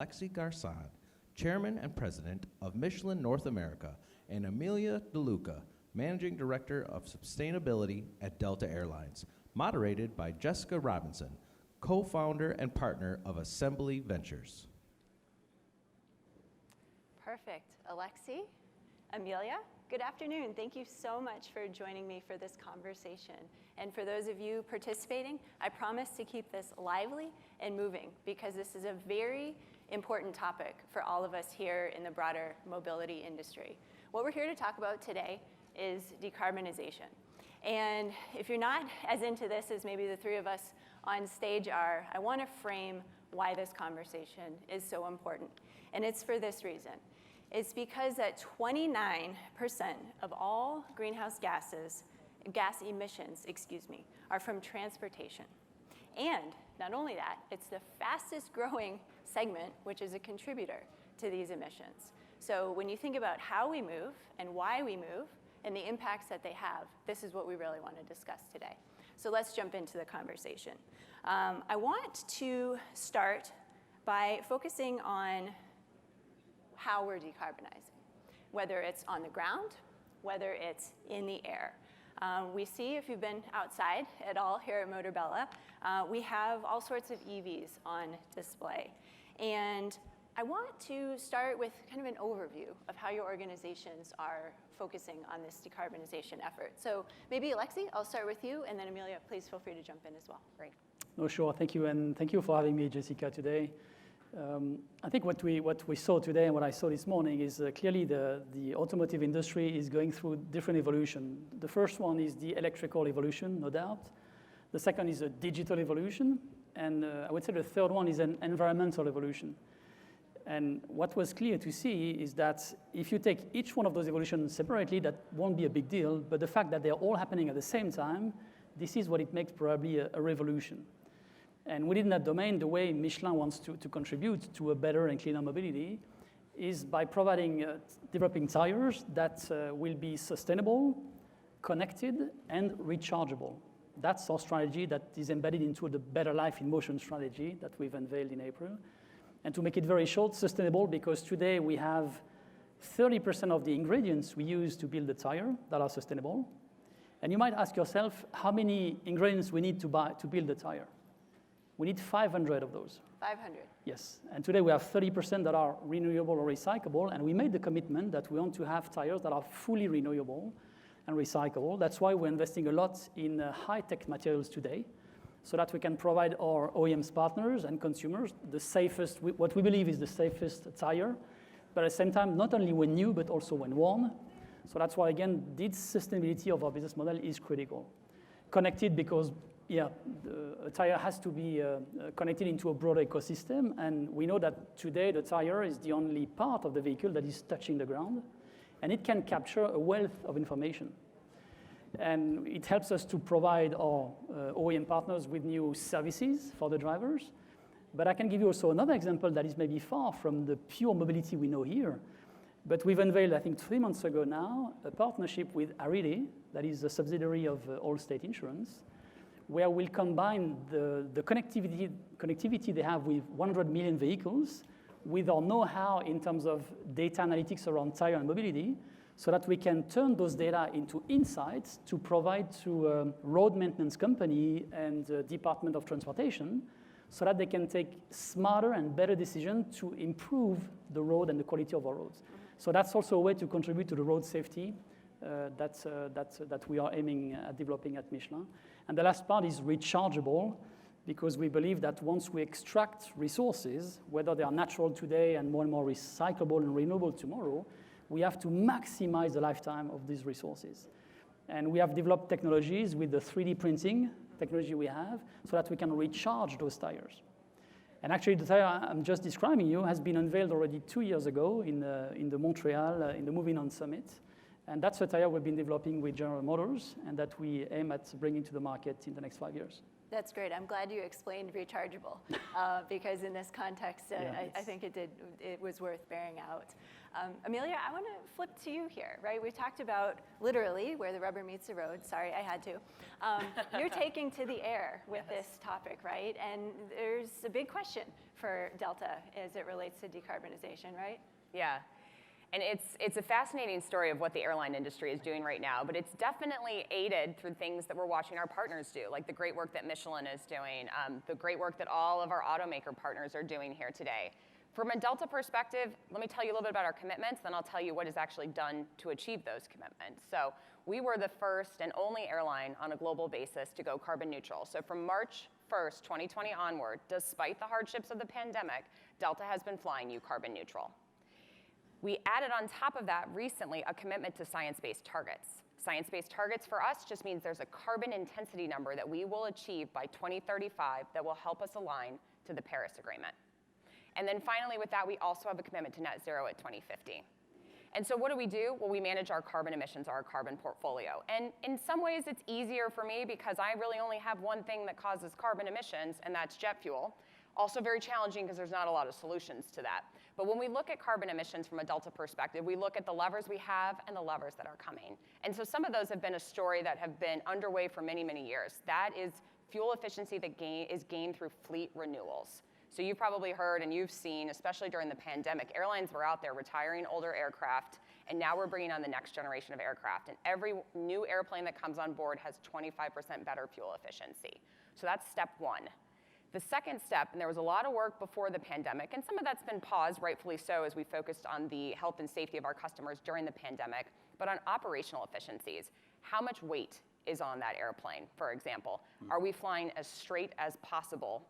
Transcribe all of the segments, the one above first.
Alexis Garcin, Chairman and President of Michelin North America, and Amelia DeLuca, Managing Director of Sustainability at Delta Airlines, moderated by Jessica Robinson, co-founder and partner of Assembly Ventures. Perfect. Alexis, Amelia, good afternoon. Thank you so much for joining me for this conversation. And for those of you participating, I promise to keep this lively and moving because this is a very important topic for all of us here in the broader mobility industry. What we're here to talk about today is decarbonization. And if you're not as into this as maybe the three of us on stage are, I want to frame why this conversation is so important. And it's for this reason. It's because that 29% of all greenhouse gas emissions, are from transportation. And not only that, it's the fastest growing segment, which is a contributor to these emissions. So when you think about how we move and why we move and the impacts that they have, this is what we really want to discuss today. So let's jump into the conversation. I want to start by focusing on how we're decarbonizing, whether it's on the ground, whether it's in the air. We see, if you've been outside at all here at Motorbella, we have all sorts of EVs on display. And I want to start with kind of an overview of how your organizations are focusing on this decarbonization effort. So maybe Alexis, I'll start with you, and then Amelia, please feel free to jump in as well. Great. No, sure. Thank you, and thank you for having me, Jessica, today. I think what we saw today and what I saw this morning is clearly the automotive industry is going through different evolution. The first one is the electrical evolution, no doubt. The second is a digital evolution. And I would say the third one is an environmental evolution. And what was clear to see is that if you take each one of those evolutions separately, that won't be a big deal. But the fact that they're all happening at the same time, this is what it makes probably a revolution. And within that domain, the way Michelin wants to contribute to a better and cleaner mobility is by developing tires that will be sustainable, connected, and rechargeable. That's our strategy that is embedded into the Better Life in Motion strategy that we've unveiled in April. And to make it very short, sustainable, because today we have 30% of the ingredients we use to build a tire that are sustainable. And you might ask yourself how many ingredients we need to build a tire. We need 500 of those. 500? Yes. And today we have 30% that are renewable or recyclable, and we made the commitment that we want to have tires that are fully renewable and recyclable. That's why we're investing a lot in high-tech materials today, so that we can provide our OEMs partners and consumers the safest, what we believe is the safest tire, but at the same time, not only when new, but also when worn. So that's why, again, this sustainability of our business model is critical. Connected because a tire has to be connected into a broader ecosystem, and we know that today the tire is the only part of the vehicle that is touching the ground, and it can capture a wealth of information. And it helps us to provide our OEM partners with new services for the drivers. But I can give you also another example that is maybe far from the pure mobility we know here. But we've unveiled, I think 3 months ago now, a partnership with Aviation, that is a subsidiary of Allstate Insurance, where we'll combine the connectivity they have with 100 million vehicles with our know-how in terms of data analytics around tire and mobility, so that we can turn those data into insights to provide to a road maintenance company and Department of Transportation, so that they can take smarter and better decisions to improve the road and the quality of our roads. So that's also a way to contribute to the road safety that we are aiming at developing at Michelin. And the last part is rechargeable, because we believe that once we extract resources, whether they are natural today and more recyclable and renewable tomorrow, we have to maximize the lifetime of these resources. And we have developed technologies with the 3D printing technology we have, so that we can recharge those tires. And actually, the tire I'm just describing you has been unveiled already 2 years ago in the Montreal, in the Moving On Summit. And that's a tire we've been developing with General Motors, and that we aim at bringing to the market in the next 5 years. That's great. I'm glad you explained rechargeable because in this context, I think it was worth bearing out. Amelia, I want to flip to you here, right? We talked about literally where the rubber meets the road. Sorry, I had to. You're taking to the air with this topic, right? And there's a big question for Delta as it relates to decarbonization, right? Yeah. And it's a fascinating story of what the airline industry is doing right now, but it's definitely aided through things that we're watching our partners do, like the great work that Michelin is doing, the great work that all of our automaker partners are doing here today. From a Delta perspective, let me tell you a little bit about our commitments, then I'll tell you what is actually done to achieve those commitments. So we were the first and only airline on a global basis to go carbon neutral. So from March 1st, 2020 onward, despite the hardships of the pandemic, Delta has been flying you carbon neutral. We added on top of that recently a commitment to science-based targets. Science-based targets for us just means there's a carbon intensity number that we will achieve by 2035 that will help us align to the Paris Agreement. And then finally with that, we also have a commitment to net zero at 2050. And so what do? Well, we manage our carbon emissions, our carbon portfolio. And in some ways it's easier for me because I really only have one thing that causes carbon emissions, and that's jet fuel. Also very challenging because there's not a lot of solutions to that. But when we look at carbon emissions from a Delta perspective, we look at the levers we have and the levers that are coming. And so some of those have been a story that have been underway for many, many years. That is fuel efficiency that is gained through fleet renewals. So you've probably heard and you've seen, especially during the pandemic, airlines were out there retiring older aircraft, and now we're bringing on the next generation of aircraft. And every new airplane that comes on board has 25% better fuel efficiency. So that's step one. The second step, and there was a lot of work before the pandemic, and some of that's been paused, rightfully so, as we focused on the health and safety of our customers during the pandemic, but on operational efficiencies. How much weight is on that airplane, for example? Are we flying as straight as possible,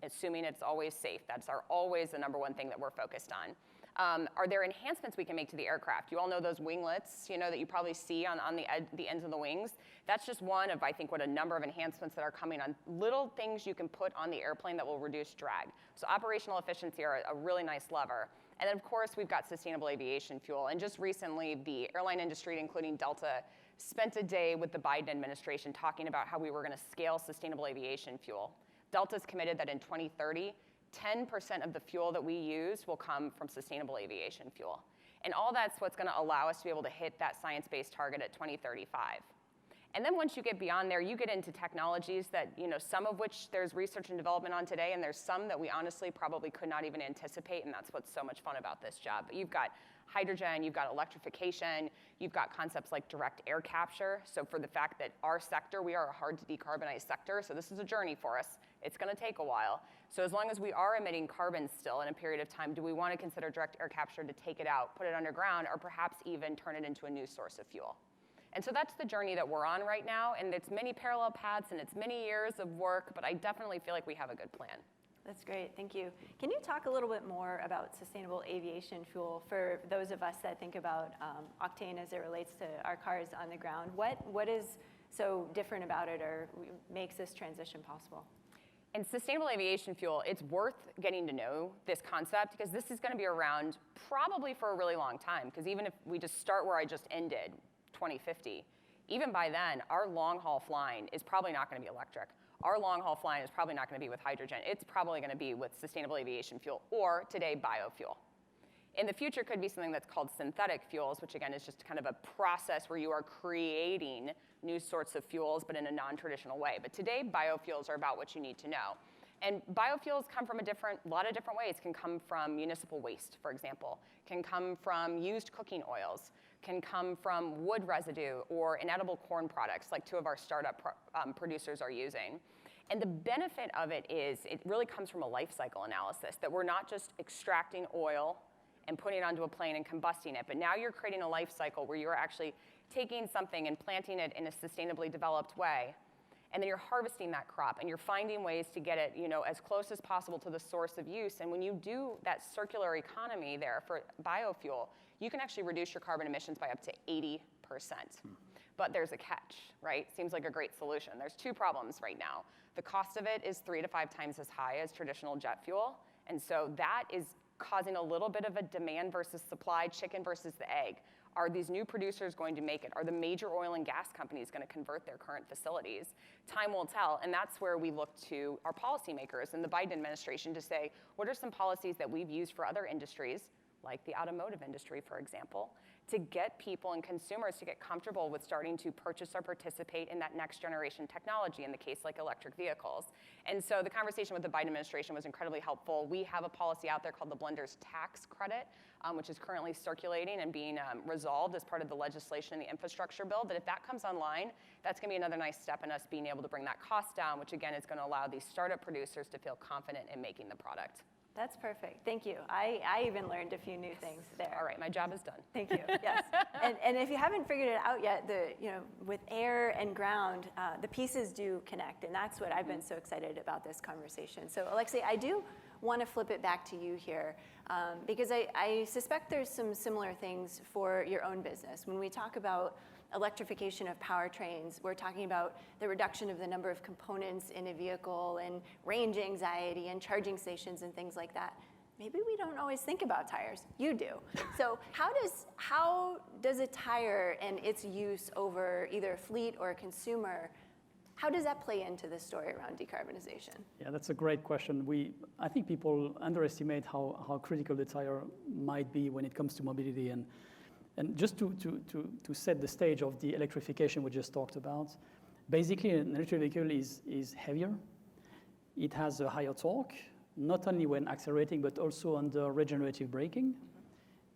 assuming it's always safe? That's always the number one thing that we're focused on. Are there enhancements we can make to the aircraft? You all know those winglets, that you probably see on the ends of the wings. That's just one of, I think, what a number of enhancements that are coming on. Little things you can put on the airplane that will reduce drag. So operational efficiency are a really nice lever. And then, of course, we've got sustainable aviation fuel. And just recently, the airline industry, including Delta, spent a day with the Biden administration talking about how we were going to scale sustainable aviation fuel. Delta's committed that in 2030, 10% of the fuel that we use will come from sustainable aviation fuel. And all that's what's going to allow us to be able to hit that science-based target at 2035. And then once you get beyond there, you get into technologies that, some of which there's research and development on today, and there's some that we honestly probably could not even anticipate, and that's what's so much fun about this job. But you've got hydrogen, you've got electrification, you've got concepts like direct air capture. So for the fact that our sector, we are a hard to decarbonize sector, so this is a journey for us. It's going to take a while. So as long as we are emitting carbon still in a period of time, do we want to consider direct air capture to take it out, put it underground, or perhaps even turn it into a new source of fuel? And so that's the journey that we're on right now, and it's many parallel paths and it's many years of work, but I definitely feel like we have a good plan. That's great, thank you. Can you talk a little bit more about sustainable aviation fuel for those of us that think about octane as it relates to our cars on the ground? What is so different about it or makes this transition possible? In sustainable aviation fuel, it's worth getting to know this concept because this is going to be around probably for a really long time, because even if we just start where I just ended, 2050, even by then, our long-haul flying is probably not going to be electric. Our long-haul flying is probably not going to be with hydrogen. It's probably going to be with sustainable aviation fuel, or today, biofuel. In the future, could be something that's called synthetic fuels, which again is just kind of a process where you are creating new sorts of fuels, but in a non-traditional way. But today, biofuels are about what you need to know. And biofuels come from a lot of different ways. Can come from municipal waste, for example. Can come from used cooking oils. Can come from wood residue or inedible corn products, like two of our startup producers are using. And the benefit of it is it really comes from a life cycle analysis, that we're not just extracting oil and putting it onto a plane and combusting it, but now you're creating a life cycle where you're actually taking something and planting it in a sustainably developed way, and then you're harvesting that crop, and you're finding ways to get it, as close as possible to the source of use. And when you do that circular economy there for biofuel, you can actually reduce your carbon emissions by up to 80%. But there's a catch, right? Seems like a great solution. There's two problems right now. The cost of it is 3 to 5 times as high as traditional jet fuel, and so that is causing a little bit of a demand versus supply, chicken versus the egg. Are these new producers going to make it? Are the major oil and gas companies going to convert their current facilities? Time will tell, and that's where we look to our policymakers and the Biden administration to say, what are some policies that we've used for other industries, like the automotive industry, for example, to get people and consumers to get comfortable with starting to purchase or participate in that next generation technology, in the case like electric vehicles. And so the conversation with the Biden administration was incredibly helpful. We have a policy out there called the Blender's Tax Credit, which is currently circulating and being resolved as part of the legislation in the infrastructure bill, that if that comes online, that's gonna be another nice step in us being able to bring that cost down, which again is gonna allow these startup producers to feel confident in making the product. That's perfect. Thank you. I even learned a few new things there. All right, my job is done. Thank you. Yes. And if you haven't figured it out yet, with air and ground, the pieces do connect, and that's what I've been so excited about this conversation. So, Alexis, I do want to flip it back to you here, because I suspect there's some similar things for your own business. When we talk about electrification of powertrains, we're talking about the reduction of the number of components in a vehicle and range anxiety and charging stations and things like that. Maybe we don't always think about tires. You do. So how does a tire and its use over either a fleet or a consumer, how does that play into the story around decarbonization? Yeah, that's a great question. I think people underestimate how critical the tire might be when it comes to mobility. And just to set the stage of the electrification we just talked about, basically an electric vehicle is heavier. It has a higher torque, not only when accelerating, but also under regenerative braking.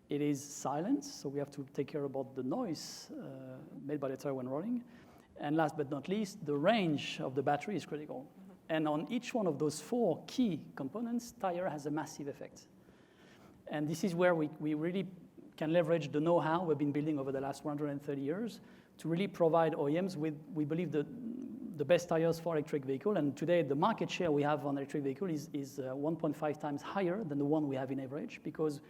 It is silent, so we have to take care about the noise made by the tire when rolling. And last but not least, the range of the battery is critical. And on each one of those four key components, tire has a massive effect. And this is where we really can leverage the know-how we've been building over the last 130 years to really provide OEMs with, we believe, the best tires for electric vehicle. And today, the market share we have on electric vehicle is 1.5 times higher than the one we have in average, because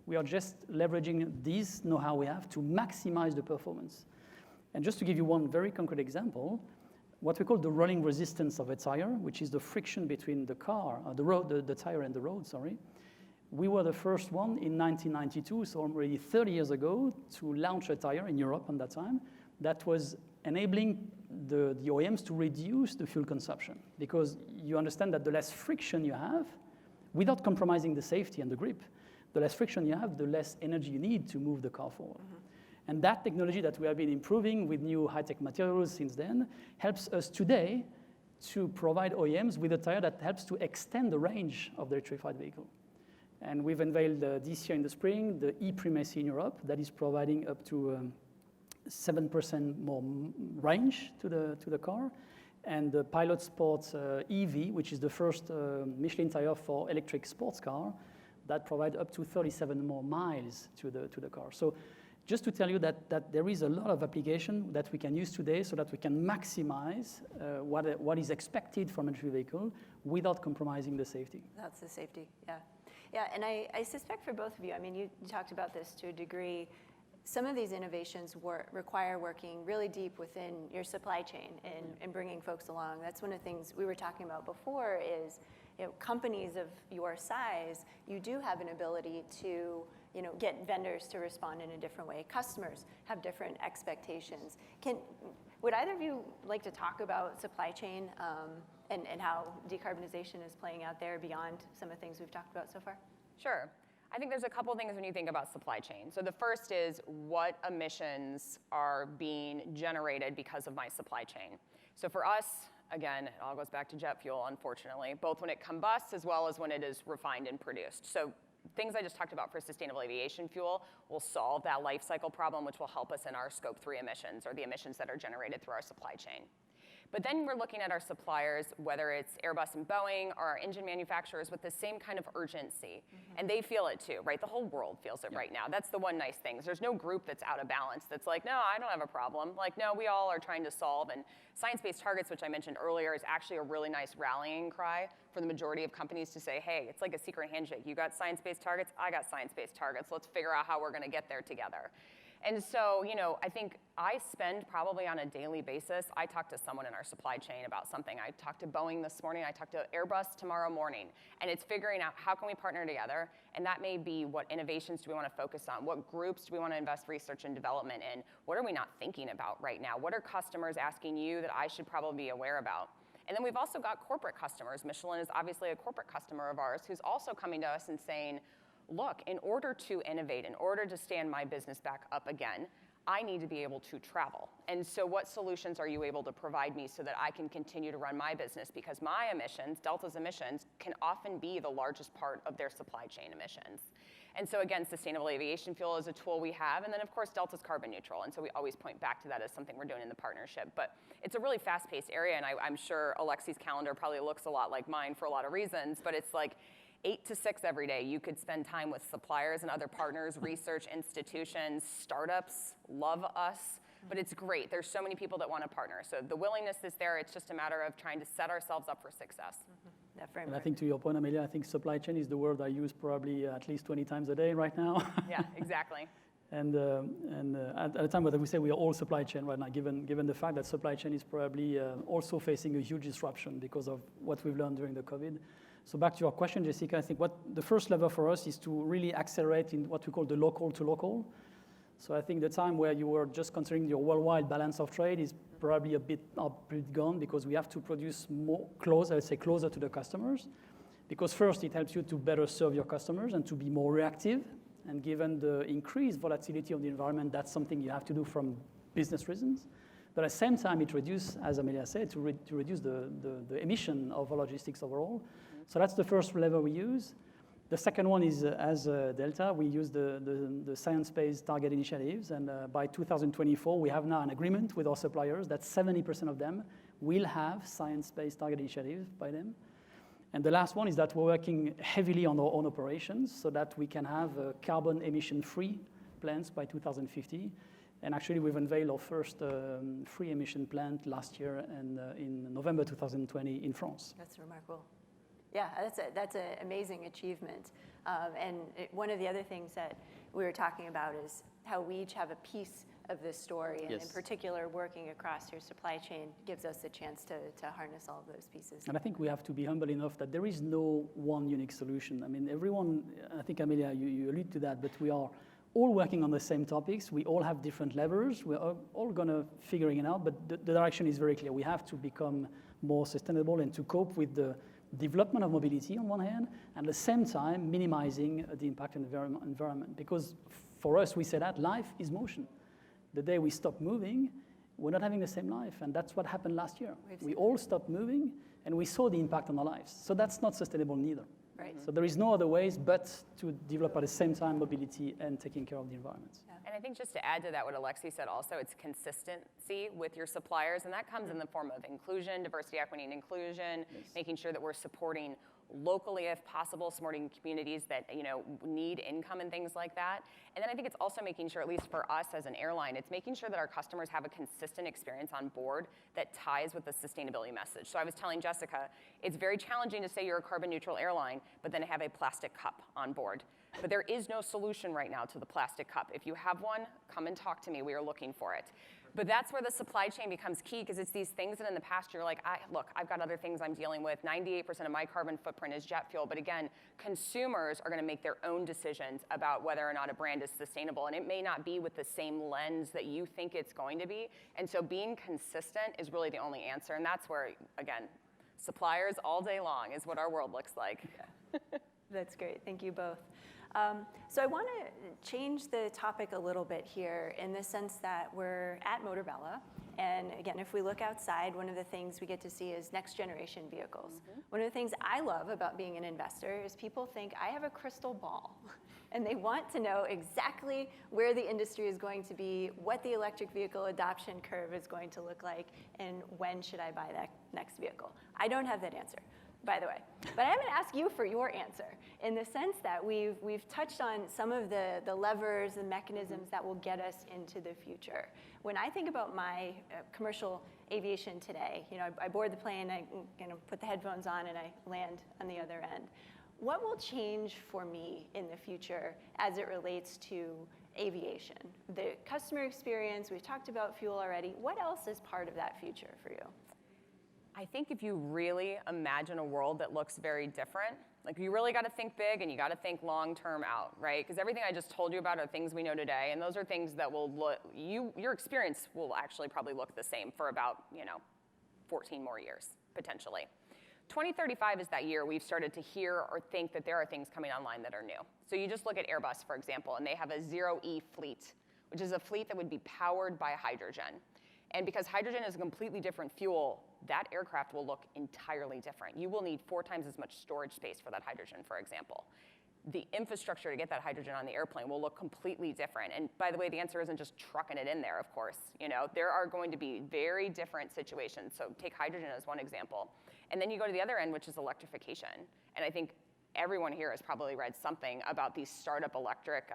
we are just leveraging this know-how we have to maximize the performance. And just to give you one very concrete example, what we call the rolling resistance of a tire, which is the friction between the tire and the road, sorry. We were the first one in 1992, so already 30 years ago, to launch a tire in Europe at that time that was enabling the OEMs to reduce the fuel consumption, because you understand that the less friction you have, without compromising the safety and the grip, the less friction you have, the less energy you need to move the car forward. And that technology that we have been improving with new high-tech materials since then helps us today to provide OEMs with a tire that helps to extend the range of the electrified vehicle. And we've unveiled this year in the spring the e-Primacy in Europe that is providing up to 7% more range to the car, and the Pilot Sport EV, which is the first Michelin tire for electric sports car, that provide up to 37 more miles to the car. So just to tell you that there is a lot of application that we can use today so that we can maximize what is expected from an electric vehicle without compromising the safety. That's the safety, yeah. Yeah, and I suspect for both of you, I mean, you talked about this to a degree, some of these innovations require working really deep within your supply chain and bringing folks along. That's one of the things we were talking about before is, companies of your size, you do have an ability to, get vendors to respond in a different way. Customers have different expectations. Would either of you like to talk about supply chain and how decarbonization is playing out there beyond some of the things we've talked about so far? Sure. I think there's a couple things when you think about supply chain. So the first is what emissions are being generated because of my supply chain. So for us, again, it all goes back to jet fuel, unfortunately, both when it combusts as well as when it is refined and produced. So things I just talked about for sustainable aviation fuel will solve that life cycle problem, which will help us in our Scope 3 emissions, or the emissions that are generated through our supply chain. But then we're looking at our suppliers, whether it's Airbus and Boeing or our engine manufacturers, with the same kind of urgency. And they feel it too, right? The whole world feels it right now. That's the one nice thing. There's no group that's out of balance that's like, no, I don't have a problem. Like, no, we all are trying to solve. And science-based targets, which I mentioned earlier, is actually a really nice rallying cry for the majority of companies to say, hey, it's like a secret handshake. You got science-based targets, I got science-based targets. Let's figure out how we're going to get there together. And so, I think I spend probably on a daily basis, I talk to someone in our supply chain about something. I talked to Boeing this morning, I talked to Airbus tomorrow morning, and it's figuring out how can we partner together, and that may be what innovations do we want to focus on, what groups do we want to invest research and development in, what are we not thinking about right now, what are customers asking you that I should probably be aware about. And then we've also got corporate customers. Michelin is obviously a corporate customer of ours who's also coming to us and saying, look, in order to innovate, in order to stand my business back up again, I need to be able to travel. And so what solutions are you able to provide me so that I can continue to run my business? Because my emissions, Delta's emissions, can often be the largest part of their supply chain emissions. And so again, sustainable aviation fuel is a tool we have. And then of course, Delta's carbon neutral. And so we always point back to that as something we're doing in the partnership. But it's a really fast-paced area. And I'm sure Alexis' calendar probably looks a lot like mine for a lot of reasons. But it's like 8 to 6 every day. You could spend time with suppliers and other partners, research institutions, startups love us. But it's great. There's so many people that want to partner. So the willingness is there. It's just a matter of trying to set ourselves up for success. That framework. And I think to your point, Amelia, I think supply chain is the word I use probably at least 20 times a day right now. Yeah, exactly. And at the time, we say we are all supply chain right now, given the fact that supply chain is probably also facing a huge disruption because of what we've learned during the COVID. So back to your question, Jessica, I think what the first level for us is to really accelerate in what we call the local to local. So I think the time where you were just considering your worldwide balance of trade is probably a bit gone because we have to produce closer to the customers. Because first, it helps you to better serve your customers and to be more reactive. And given the increased volatility of the environment, that's something you have to do from business reasons. But at the same time, it reduces, as Amelia said, to reduce the emission of our logistics overall. So that's the first lever we use. The second one is, as Delta, we use the science-based target initiatives. And by 2024, we have now an agreement with our suppliers that 70% of them will have science-based target initiatives by them. And the last one is that we're working heavily on our own operations so that we can have carbon emission-free plants by 2050. And actually, we've unveiled our first free emission plant last year and in November 2020 in France. That's remarkable. Yeah, that's an amazing achievement. One of the other things that we were talking about is how we each have a piece of this story, and in particular, working across your supply chain gives us a chance to harness all of those pieces. And I think we have to be humble enough that there is no one unique solution. I mean, everyone, I think, Amelia, you allude to that, but we are all working on the same topics. We all have different levers. We're all going to figuring it out, but the direction is very clear. We have to become more sustainable and to cope with the development of mobility on one hand, and at the same time minimizing the impact on the environment. Because for us, we say that life is motion. The day we stop moving, we're not having the same life, and that's what happened last year. We all stopped moving, and we saw the impact on our lives. So that's not sustainable neither. Right. So there is no other ways but to develop at the same time mobility and taking care of the environment. Yeah. And I think just to add to that what Alexis said also, it's consistency with your suppliers, and that comes in the form of inclusion, diversity, equity, and inclusion, making sure that we're supporting locally if possible, supporting communities that need income and things like that. And then I think it's also making sure, at least for us as an airline, it's making sure that our customers have a consistent experience on board that ties with the sustainability message. So I was telling Jessica, it's very challenging to say you're a carbon neutral airline, but then have a plastic cup on board. But there is no solution right now to the plastic cup. If you have one, come and talk to me. We are looking for it. But that's where the supply chain becomes key, because it's these things that in the past you're like, look, I've got other things I'm dealing with. 98% of my carbon footprint is jet fuel. But again, consumers are going to make their own decisions about whether or not a brand is sustainable. And it may not be with the same lens that you think it's going to be. And so being consistent is really the only answer. And that's where, again, suppliers all day long is what our world looks like. Yeah. That's great. Thank you both. So I want to change the topic a little bit here in the sense that we're at Motorbella. And again, if we look outside, one of the things we get to see is next generation vehicles. Mm-hmm. One of the things I love about being an investor is people think I have a crystal ball and they want to know exactly where the industry is going to be, what the electric vehicle adoption curve is going to look like, and when should I buy that next vehicle. I don't have that answer, by the way. But I'm going to ask you for your answer in the sense that we've touched on some of the levers and mechanisms that will get us into the future. When I think about my commercial aviation today, I board the plane, I put the headphones on, and I land on the other end. what will change for me in the future as it relates to aviation? The customer experience, we've talked about fuel already. What else is part of that future for you? I think if you really imagine a world that looks very different, like you really got to think big and you got to think long term out, right? Because everything I just told you about are things we know today, and those are things that will look, your experience will actually probably look the same for about 14 more years, potentially. 2035 is that year we've started to hear or think that there are things coming online that are new. So you just look at Airbus, for example, and they have a zero-E fleet, which is a fleet that would be powered by hydrogen. And because hydrogen is a completely different fuel, that aircraft will look entirely different. You will need 4 times as much storage space for that hydrogen, for example. The infrastructure to get that hydrogen on the airplane will look completely different. And by the way, the answer isn't just trucking it in there, of course. There are going to be very different situations. So take hydrogen as one example. And then you go to the other end, which is electrification. And I think everyone here has probably read something about these startup electric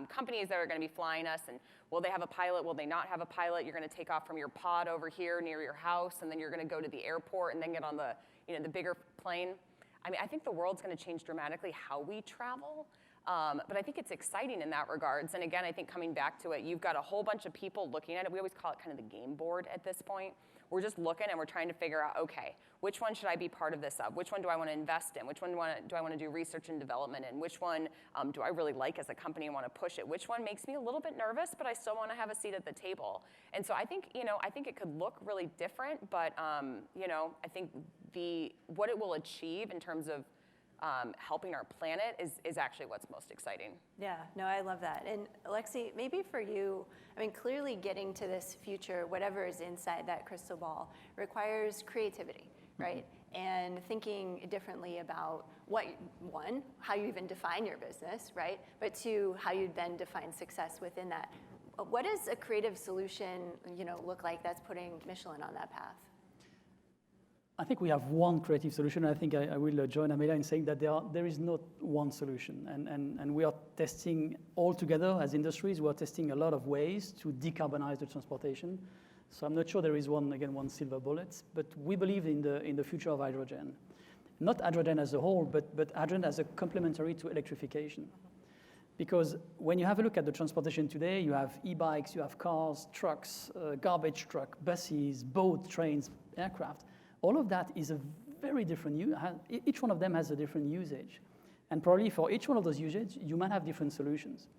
companies that are going to be flying us, and will they have a pilot, will they not have a pilot? You're going to take off from your pod over here near your house, and then you're going to go to the airport and then get on the bigger plane. I mean, I think the world's going to change dramatically how we travel, but I think it's exciting in that regards. And again, I think coming back to it, you've got a whole bunch of people looking at it. We always call it kind of the game board at this point. We're just looking and we're trying to figure out, okay, which one should I be part of this of? Which one do I want to invest in? Which one do I want to do research and development in? Which one do I really like as a company and want to push it? Which one makes me a little bit nervous, but I still want to have a seat at the table? And so I think, I think it could look really different, but, I think what it will achieve in terms of helping our planet is actually what's most exciting. Yeah, no, I love that. And Alexis, maybe for you, I mean, clearly getting to this future, whatever is inside that crystal ball, requires creativity, right? And thinking differently about how you even define your business, right? But 2, how you then define success within that. What does a creative solution, look like that's putting Michelin on that path? I think we have one creative solution. I think I will join Amelia in saying that there is not one solution. And we are testing all together as industries. We are testing a lot of ways to decarbonize the transportation. So I'm not sure there is one silver bullet. But we believe in the future of hydrogen. Not hydrogen as a whole, but hydrogen as a complementary to electrification. Because when you have a look at the transportation today, you have e-bikes, you have cars, trucks, garbage truck, buses, boat, trains, aircraft. All of that is a very different each one of them has a different usage. And probably for each one of those usages, you might have different solutions.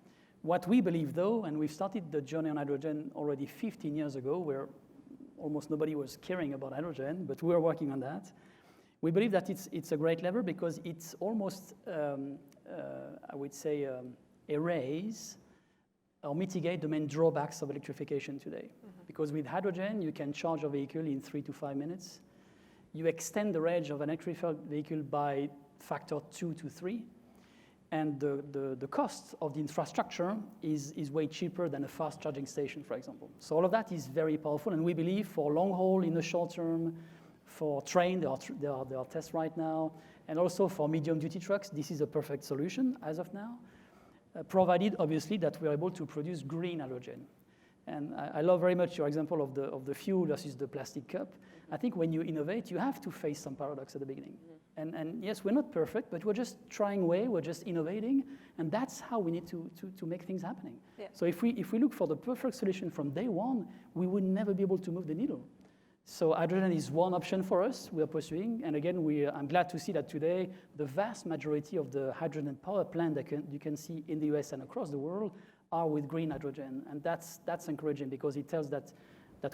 What we believe though, and we've started the journey on hydrogen already 15 years ago, where almost nobody was caring about hydrogen, but we are working on that. We believe that it's a great lever because it's almost, I would say, erase or mitigate the main drawbacks of electrification today. Mm-hmm. Because with hydrogen, you can charge a vehicle in 3 to 5 minutes. You extend the range of an electrified vehicle by factor 2 to 3. And the cost of the infrastructure is way cheaper than a fast charging station, for example. So all of that is very powerful. And we believe for long haul in the short term, for train, there are tests right now. And also for medium duty trucks, this is a perfect solution as of now, provided obviously that we're able to produce green hydrogen. And I love very much your example of the fuel versus the plastic cup. I think when you innovate, you have to face some paradox at the beginning. Mm-hmm. And yes, we're not perfect, but we're just trying we're just innovating, and that's how we need to make things happening. Yeah. So if we look for the perfect solution from day one, we would never be able to move the needle. So hydrogen is one option for us we are pursuing, and again, I'm glad to see that today the vast majority of the hydrogen power plant that you can see in the US and across the world are with green hydrogen, and that's encouraging because it tells that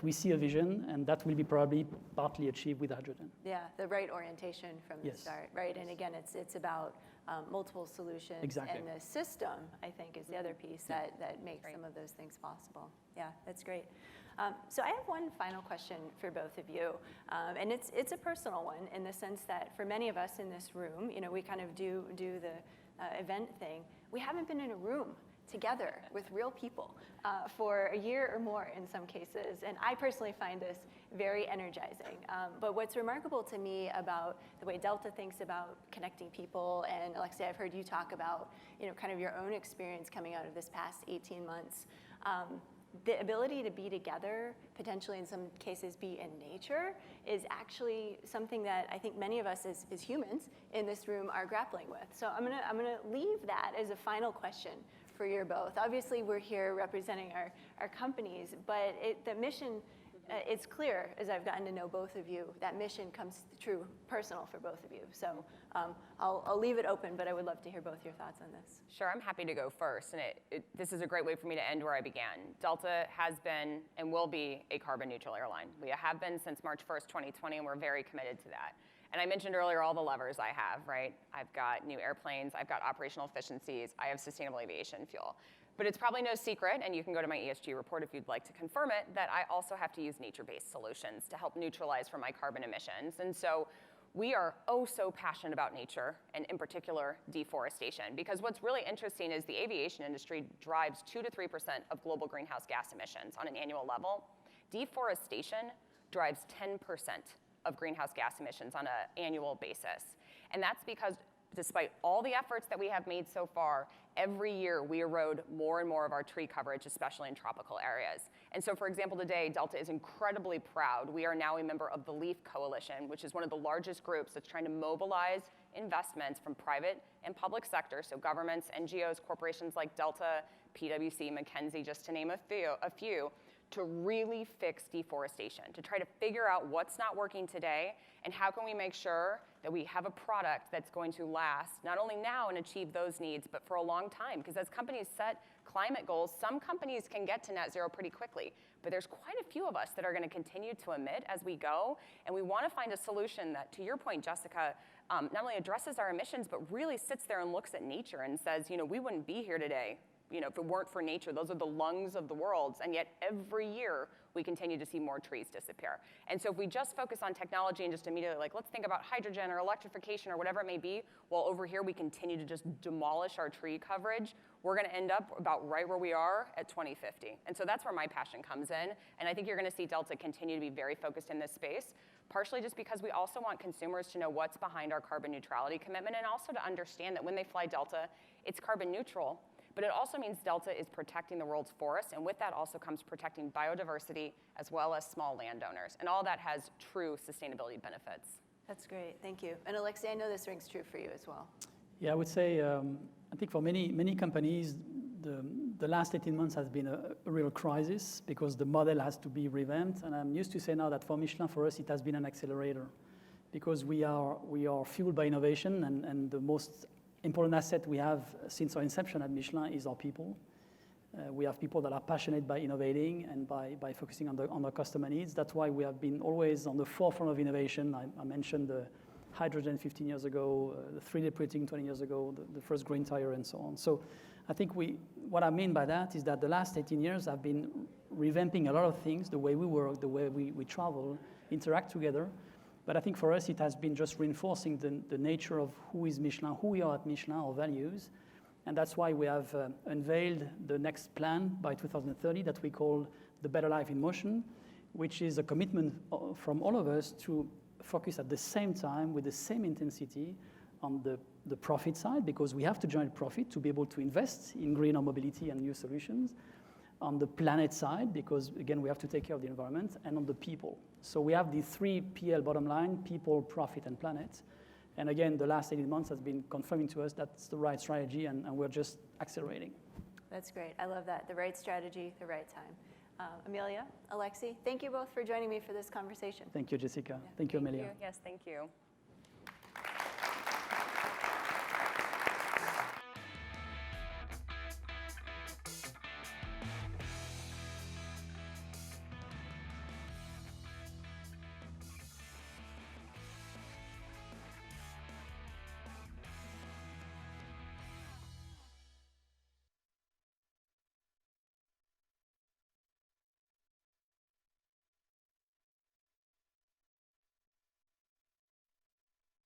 we see a vision, and that will be probably partly achieved with hydrogen. Yeah, the right orientation from the start, right? And again, it's about multiple solutions. Exactly. And the system, I think, is the other piece that makes some of those things possible. Yeah, that's great. So I have one final question for both of you, and it's a personal one in the sense that for many of us in this room, we kind of do the event thing. We haven't been in a room together with real people for a year or more in some cases. And I personally find this very energizing. But what's remarkable to me about the way Delta thinks about connecting people, and Alexis, I've heard you talk about kind of your own experience coming out of this past 18 months. the ability to be together, potentially in some cases be in nature, is actually something that I think many of us as humans in this room are grappling with. So I'm gonna leave that as a final question for you both. Obviously, we're here representing our companies, but the mission, it's clear as I've gotten to know both of you, that mission comes true personal for both of you. So I'll leave it open, but I would love to hear both your thoughts on this. Sure, I'm happy to go first. And this is a great way for me to end where I began. Delta has been and will be a carbon neutral airline. We have been since March 1st, 2020, and we're very committed to that. And I mentioned earlier all the levers I have, right? I've got new airplanes, I've got operational efficiencies, I have sustainable aviation fuel. But it's probably no secret, and you can go to my ESG report if you'd like to confirm it, that I also have to use nature-based solutions to help neutralize for my carbon emissions. And so we are so passionate about nature, and in particular, deforestation. Because what's really interesting is the aviation industry drives 2 to 3% of global greenhouse gas emissions on an annual level. Deforestation drives 10% of greenhouse gas emissions on an annual basis. And that's because despite all the efforts that we have made so far, every year we erode more and more of our tree coverage, especially in tropical areas. And so, for example, today, Delta is incredibly proud. We are now a member of the LEAF Coalition, which is one of the largest groups that's trying to mobilize investments from private and public sector, so governments, NGOs, corporations like Delta, PwC, McKinsey, just to name a few, to really fix deforestation, to try to figure out what's not working today and how can we make sure that we have a product that's going to last not only now and achieve those needs, but for a long time. Because as companies set climate goals, some companies can get to net zero pretty quickly, but there's quite a few of us that are going to continue to emit as we go, and we want to find a solution that, to your point, Jessica, not only addresses our emissions, but really sits there and looks at nature and says, we wouldn't be here today if it weren't for nature. Those are the lungs of the world, and yet every year we continue to see more trees disappear. And so if we just focus on technology and just immediately let's think about hydrogen or electrification or whatever it may be, while over here we continue to just demolish our tree coverage, we're gonna end up about right where we are at 2050. And so that's where my passion comes in, and I think you're gonna see Delta continue to be very focused in this space, partially just because we also want consumers to know what's behind our carbon neutrality commitment, and also to understand that when they fly Delta, it's carbon neutral. But it also means Delta is protecting the world's forests, and with that also comes protecting biodiversity as well as small landowners. And all that has true sustainability benefits. That's great, thank you. And Alexis, I know this rings true for you as well. Yeah, I would say, I think for many companies, the last 18 months has been a real crisis because the model has to be revamped. And I'm used to say now that for Michelin, for us, it has been an accelerator because we are fueled by innovation, and the most important asset we have since our inception at Michelin is our people. We have people that are passionate by innovating and by focusing on the customer needs. That's why we have been always on the forefront of innovation. I mentioned the hydrogen 15 years ago, the 3D printing 20 years ago, the first green tire, and so on. So I think what I mean by that is that the last 18 years have been revamping a lot of things, the way we work, the way we travel, interact together. But I think for us, it has been just reinforcing the nature of who is Michelin, who we are at Michelin, our values. And that's why we have unveiled the next plan by 2030 that we call the Better Life in Motion, which is a commitment from all of us to focus at the same time with the same intensity on the profit side, because we have to generate profit to be able to invest in greener mobility and new solutions. On the planet side, because again, we have to take care of the environment, and on the people. So we have the 3 PL bottom line: people, profit, and planet. And again, the last 18 months has been confirming to us that's the right strategy, and we're just accelerating. That's great, I love that. The right strategy, the right time. Amelia, Alexis, thank you both for joining me for this conversation. Thank you, Jessica. Yeah. Thank you, Amelia. Yes, thank you.